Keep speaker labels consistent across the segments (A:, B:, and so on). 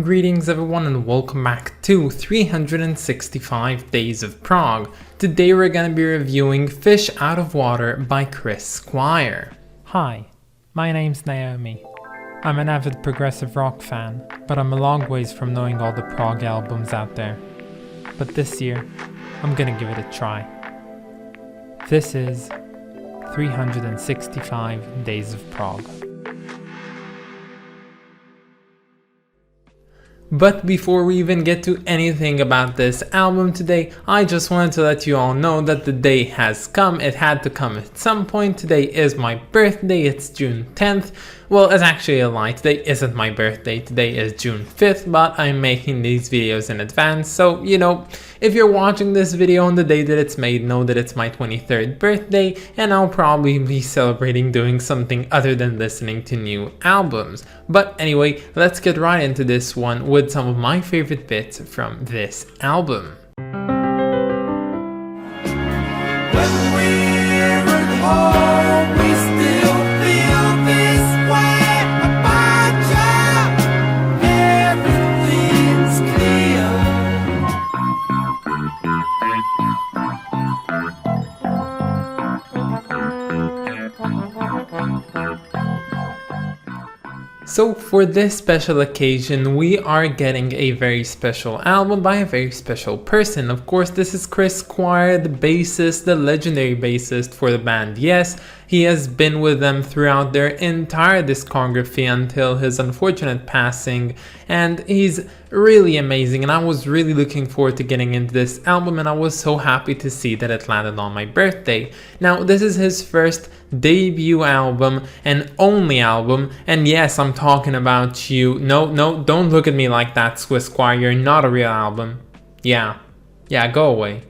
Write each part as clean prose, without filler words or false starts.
A: Greetings everyone and welcome back to 365 Days of Prog. Today we're going to be reviewing Fish Out of Water by Squire.
B: Hi, my name's Naomi. I'm an avid progressive rock fan, but I'm a long ways from knowing all the prog albums out there. But this year, I'm gonna give it a try. This is 365 Days of Prog.
A: But before we even get to anything about this album today, I just wanted to let you all know that the day has come. It had to come at some point. Today is my birthday, it's June 10th. Well, it's actually a lie, today isn't my birthday, today is June 5th, but I'm making these videos in advance, so you know, if you're watching this video on the day that it's made, know that it's my 23rd birthday, and I'll probably be celebrating doing something other than listening to new albums. But anyway, let's get right into this one with some of my favorite bits from this album.
C: When we're at home, we still feel this way about you. Everything's clear.
A: So for this special occasion, we are getting a very special album by a very special person. Of course, this is Squire, the bassist, the legendary bassist for the band Yes. He has been with them throughout their entire discography until his unfortunate passing, and he's really amazing, and I was really looking forward to getting into this album, and I was so happy to see that it landed on my birthday. Now, this is his first debut album and only album, and yes, I'm talking about you. No, don't look at me like that, Squire, you're not a real album. Yeah, go away.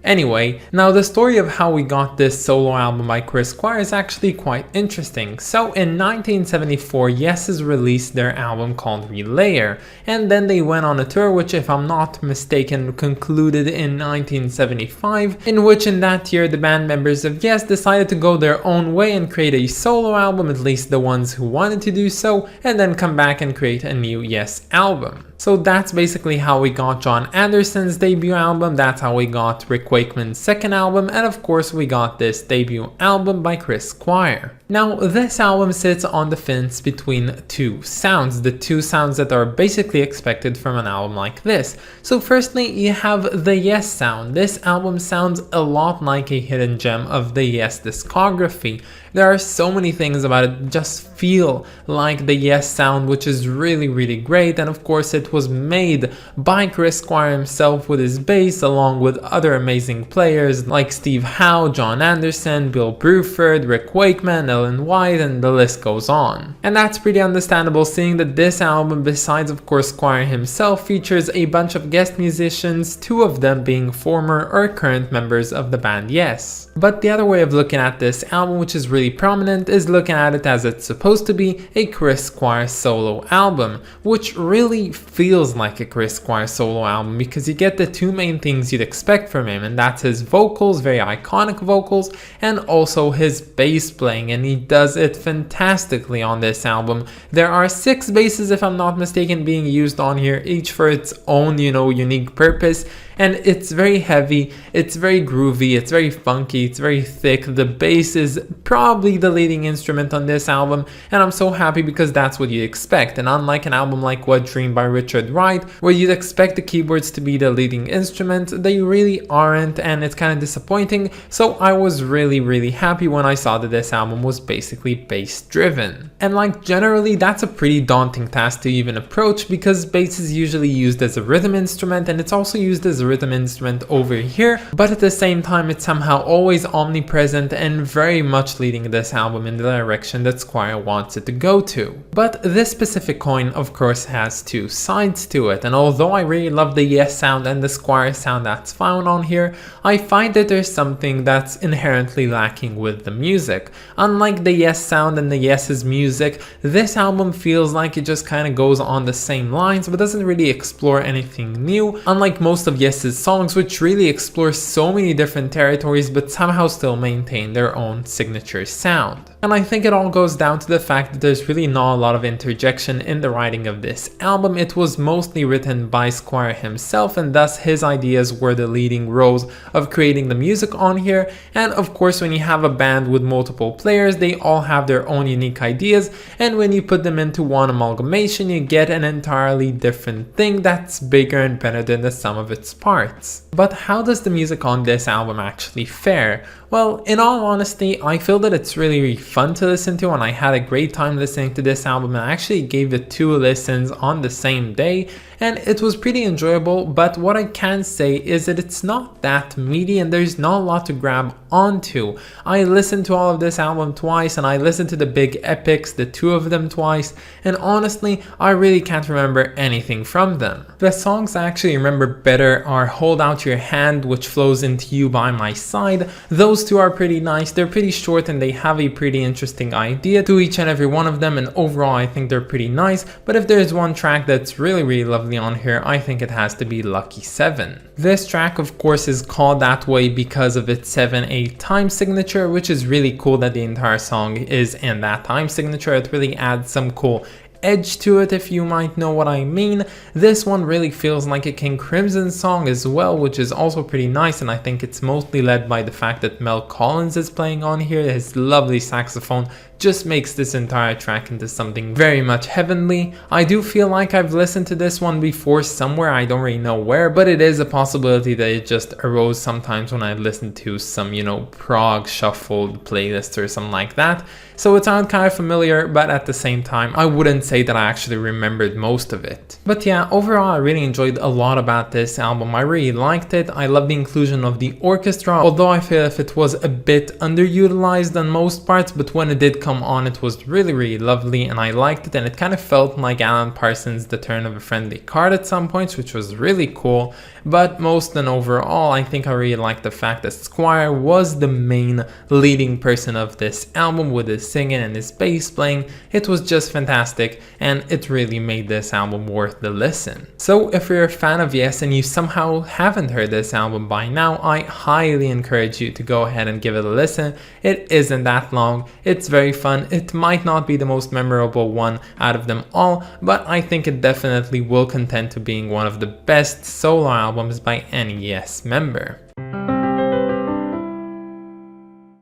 A: Anyway, now the story of how we got this solo album by Squire is actually quite interesting. So in 1974, Yes has released their album called Relayer, and then they went on a tour which, if I'm not mistaken, concluded in 1975, in which in that year the band members of Yes decided to go their own way and create a solo album, at least the ones who wanted to do so, and then come back and create a new Yes album. So that's basically how we got John Anderson's debut album, that's how we got Rick Wakeman's second album, and of course we got this debut album by Squire. Now this album sits on the fence between two sounds, the two sounds that are basically expected from an album like this. So firstly, you have the Yes sound. This album sounds a lot like a hidden gem of the Yes discography. There are so many things about it just feel like the Yes sound, which is really great, and of course it was made by Squire himself with his bass, along with other amazing players like Steve Howe, John Anderson, Bill Bruford, Rick Wakeman, Ellen White, and the list goes on. And that's pretty understandable, seeing that this album, besides of course Squire himself, features a bunch of guest musicians, two of them being former or current members of the band Yes. But the other way of looking at this album, which is really prominent, is looking at it as it's supposed to be a Squire solo album, which really feels like a Squire solo album because you get the two main things you'd expect from him, and that's his vocals, very iconic vocals, and also his bass playing, and he does it fantastically on this album. There are 6 basses, if I'm not mistaken, being used on here, each for its own, unique purpose. And it's very heavy, it's very groovy, it's very funky, it's very thick. The bass is probably the leading instrument on this album, and I'm so happy because that's what you'd expect. And unlike an album like What Dream by Richard Wright, where you'd expect the keyboards to be the leading instrument, they really aren't, and it's kind of disappointing. So I was really happy when I saw that this album was basically bass driven. And like generally, that's a pretty daunting task to even approach because bass is usually used as a rhythm instrument, and it's also used as a rhythm instrument over here, but at the same time it's somehow always omnipresent and very much leading this album in the direction that Squire wants it to go to. But this specific coin of course has two sides to it, and although I really love the Yes sound and the Squire sound that's found on here, I find that there's something that's inherently lacking with the music. Unlike the Yes sound and the Yes's music, this album feels like it just kind of goes on the same lines but doesn't really explore anything new, unlike most of Yes Yes' songs, which really explore so many different territories but somehow still maintain their own signature sound. And I think it all goes down to the fact that there's really not a lot of interjection in the writing of this album. It was mostly written by Squire himself, and thus his ideas were the leading roles of creating the music on here. And of course, when you have a band with multiple players, they all have their own unique ideas, and when you put them into one amalgamation, you get an entirely different thing that's bigger and better than the sum of its parts. But how does the music on this album actually fare? Well, in all honesty, I feel that it's really fun to listen to, and I had a great time listening to this album, and I actually gave it 2 listens on the same day, and it was pretty enjoyable. But what I can say is that it's not that meaty and there's not a lot to grab onto. I listened to all of this album twice, and I listened to the big epics, the 2 of them twice, and honestly, I really can't remember anything from them. The songs I actually remember better are Hold Out Your Hand, which flows into You By My Side. Those 2 are pretty nice, they're pretty short, and they have a pretty interesting idea to each and every one of them, and overall I think they're pretty nice. But if there's one track that's really lovely on here, I think it has to be Lucky 7. This track of course is called that way because of its 7/8 time signature, which is really cool that the entire song is in that time signature. It really adds some cool edge to it, if you might know what I mean. This one really feels like a King Crimson song as well, which is also pretty nice, and I think it's mostly led by the fact that Mel Collins is playing on here. His lovely saxophone just makes this entire track into something very much heavenly. I do feel like I've listened to this one before somewhere, I don't really know where, but it is a possibility that it just arose sometimes when I listened to some, prog shuffled playlist or something like that. So it sounded kind of familiar, but at the same time, I wouldn't say that I actually remembered most of it. But yeah, overall, I really enjoyed a lot about this album. I really liked it. I love the inclusion of the orchestra, although I feel if it was a bit underutilized on most parts, but when it did come on, it was really lovely, and I liked it, and it kind of felt like Alan Parsons' The Turn of a Friendly Card at some points, which was really cool. But most and overall, I think I really liked the fact that Squire was the main leading person of this album with his singing and his bass playing. It was just fantastic, and it really made this album worth the listen. So if you're a fan of Yes and you somehow haven't heard this album by now, I highly encourage you to go ahead and give it a listen. It isn't that long, it's very fun. It might not be the most memorable one out of them all, but I think it definitely will contend to being one of the best solo albums by any Yes member.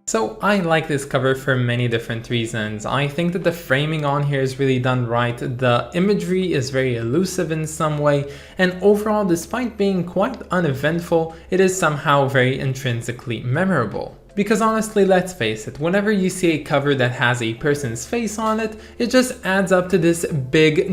A: So I like this cover for many different reasons. I think that the framing on here is really done right, the imagery is very elusive in some way, and overall, despite being quite uneventful, it is somehow very intrinsically memorable. Because honestly, let's face it, whenever you see a cover that has a person's face on it, it just adds up to this big,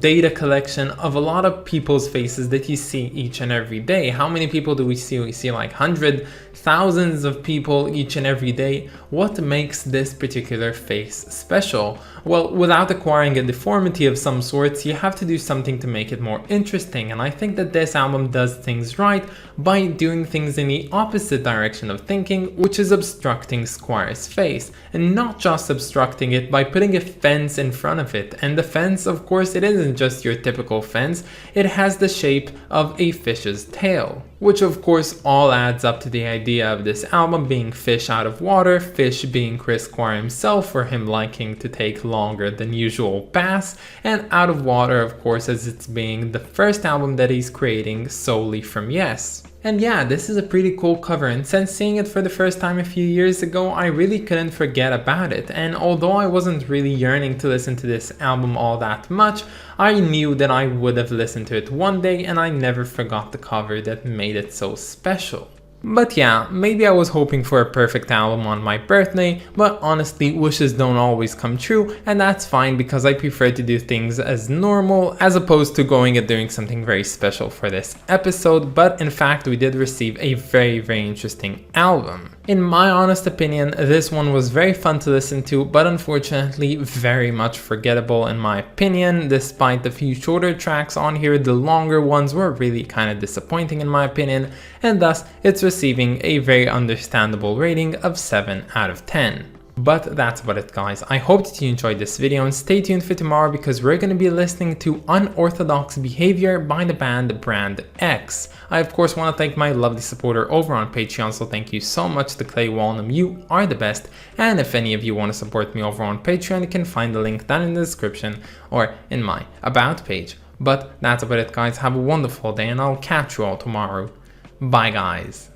A: data collection of a lot of people's faces that you see each and every day. How many people do we see? We see like hundreds, thousands of people each and every day. What makes this particular face special? Well, without acquiring a deformity of some sorts, you have to do something to make it more interesting, and I think that this album does things right by doing things in the opposite direction of thinking, which is obstructing Squire's face, and not just obstructing it by putting a fence in front of it. And the fence, of course, it isn't just your typical fence, it has the shape of a fish's tail, which of course all adds up to the idea of this album being fish out of water, fish being Chris Squire himself for him liking to take longer than usual baths, and out of water of course as it's being the first album that he's creating solely from Yes. And yeah, this is a pretty cool cover, and since seeing it for the first time a few years ago, I really couldn't forget about it. And although I wasn't really yearning to listen to this album all that much, I knew that I would have listened to it one day, and I never forgot the cover that made it so special. But yeah, maybe I was hoping for a perfect album on my birthday, but honestly, wishes don't always come true, and that's fine because I prefer to do things as normal as opposed to going and doing something very special for this episode. But in fact, we did receive a very interesting album. In my honest opinion, this one was very fun to listen to, but unfortunately very much forgettable in my opinion. Despite the few shorter tracks on here, the longer ones were really kind of disappointing in my opinion, and thus it's receiving a very understandable rating of 7 out of 10. But that's about it, guys. I hope that you enjoyed this video, and stay tuned for tomorrow because we're going to be listening to Unorthodox Behavior by the band Brand X. I of course want to thank my lovely supporter over on Patreon, so thank you so much to Clay Walnum, you are the best. And if any of you want to support me over on Patreon, you can find the link down in the description or in my about page. But that's about it, guys. Have a wonderful day and I'll catch you all tomorrow. Bye, guys.